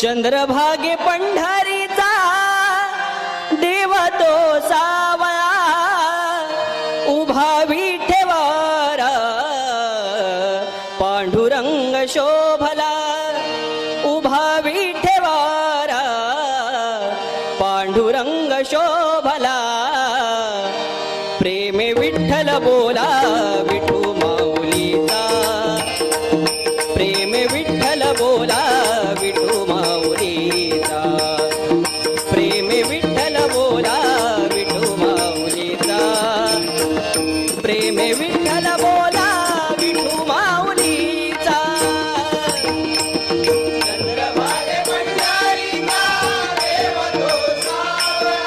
चंद्रभागे पंढरीचा देव तो सावळा उभा विठेवर पांडुरंग शोभला उभा विठेवर पांडुरंग शोभला प्रेमे विठ्ठल बोला विठू माऊलीचा प्रेमे विठ्ठल बोला विठू माऊलीचा प्रेमे विठ्ठल बोला विठू माऊलीचा प्रेमे विठ्ठल बोला विठू माऊलीचा चंद्रभागे पंढरीचा देव तो सावळा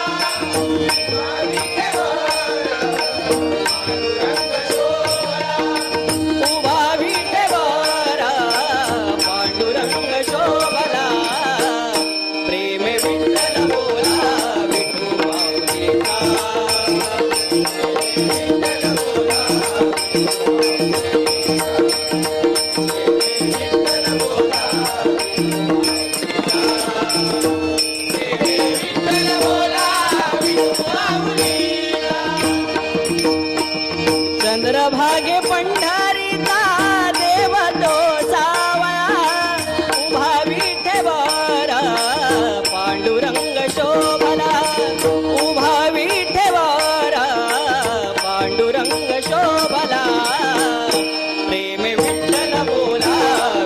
उभा विठेवर पांडुरंग शोभला प्रेमे विठ्ठल बोला विठू माऊलीचा चंद्रभागे पंढरीचा देव तो सावळा उभा विठेवर पांडुरंग शोभला उभा विठेवर पांडुरंग शोभला प्रेमे विठ्ठल बोला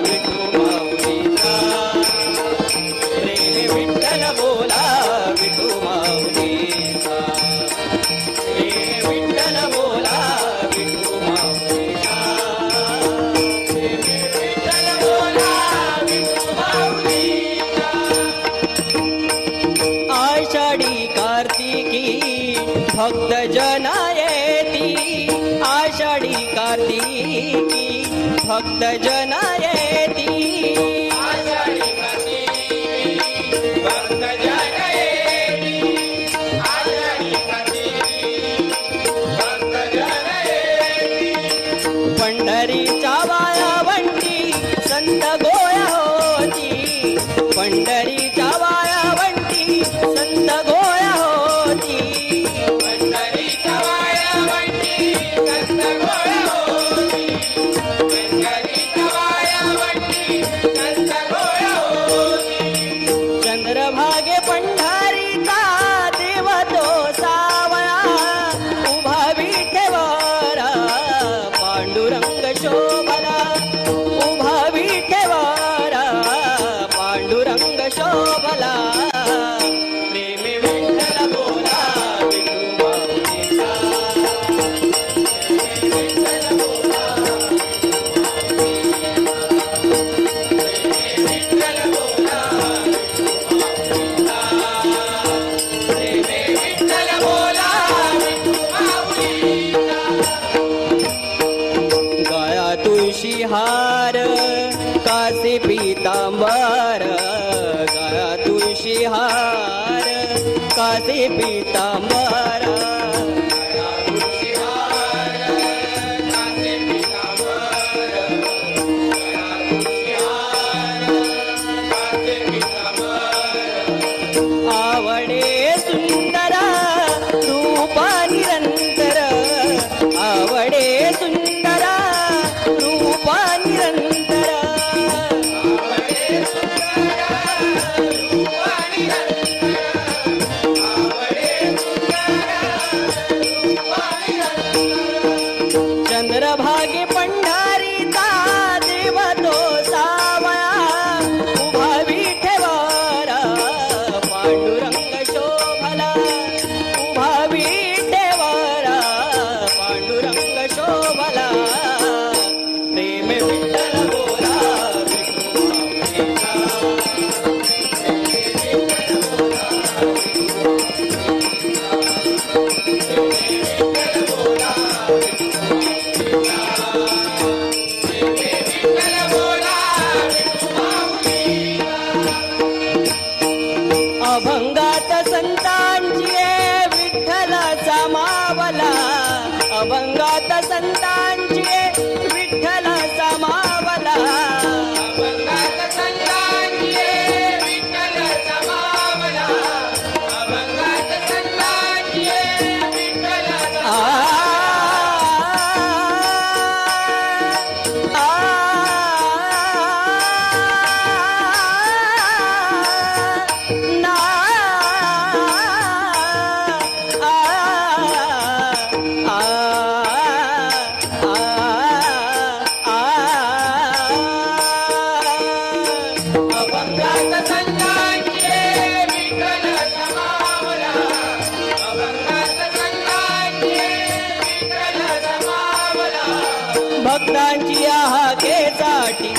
विठू माऊलीचा प्रेमे विठ्ठल बोला विठू माऊलीचा प्रेमे विठ्ठल बोला विठू माऊलीचा प्रेमे विठ्ठल बोला विठू माऊलीचा आषाढी कार्तिकी भक्त जना येती आषाढी कार्तिकी भक्त जना येती आषाढी कार्तिकी भक्त जना येती आषाढी कार्तिकी भक्त जना येती पंढरीच्या वाळवंटी संत गोया होती पंढरीच्या वाळवंटी संत गोया होती पंढरीच्या वाळवंटी संत गोया होती पंढरीच्या वाळवंटी संत गोया होती चंद्रभागे पंढरीचा देव तो सावळा उभा विठेवर पांडुरंग शोभला उभा विठेवर पांडुरंग शोभला प्रेमे विठ्ठल बोला विठू माऊलीचा प्रेमे विठ्ठल बोला प्रेमे विठ्ठल बोला प्रेमे विठ्ठल बोला विठू माऊलीचा गळा तुळशी हार कासे पीतांबर गळा तुळशी हार कासे पीतांबर गळा तुळशी हार कासे पीतांबर गळा तुळशी हार कासे पीतांबर आवडे सुंदर रूप निरंतर आवडे सुंदर रूप निरंतर आवडे सुंदर रूप निरंतर आवडे सुंदर रूप निरंतर चंद्रभागे पंढरीचा देव तो सावळा उभा विठेवर पांडुरंग शोभला उभा विठेवर पांडुरंग शोभला प्रेमे विठ्ठल बोला विठू माऊलीचा प्रेमे विठ्ठल बोला विठू माऊलीचा प्रेमे विठ्ठल बोला विठू माऊलीचा प्रेमे विठ्ठल बोला विठू माऊलीचा अभंगात संतांची विठ्ठलाचा मावला अभंगात संतांची विठ्ठलाचा मावला अभंगात संतांची भक्तांची हाकेसाठी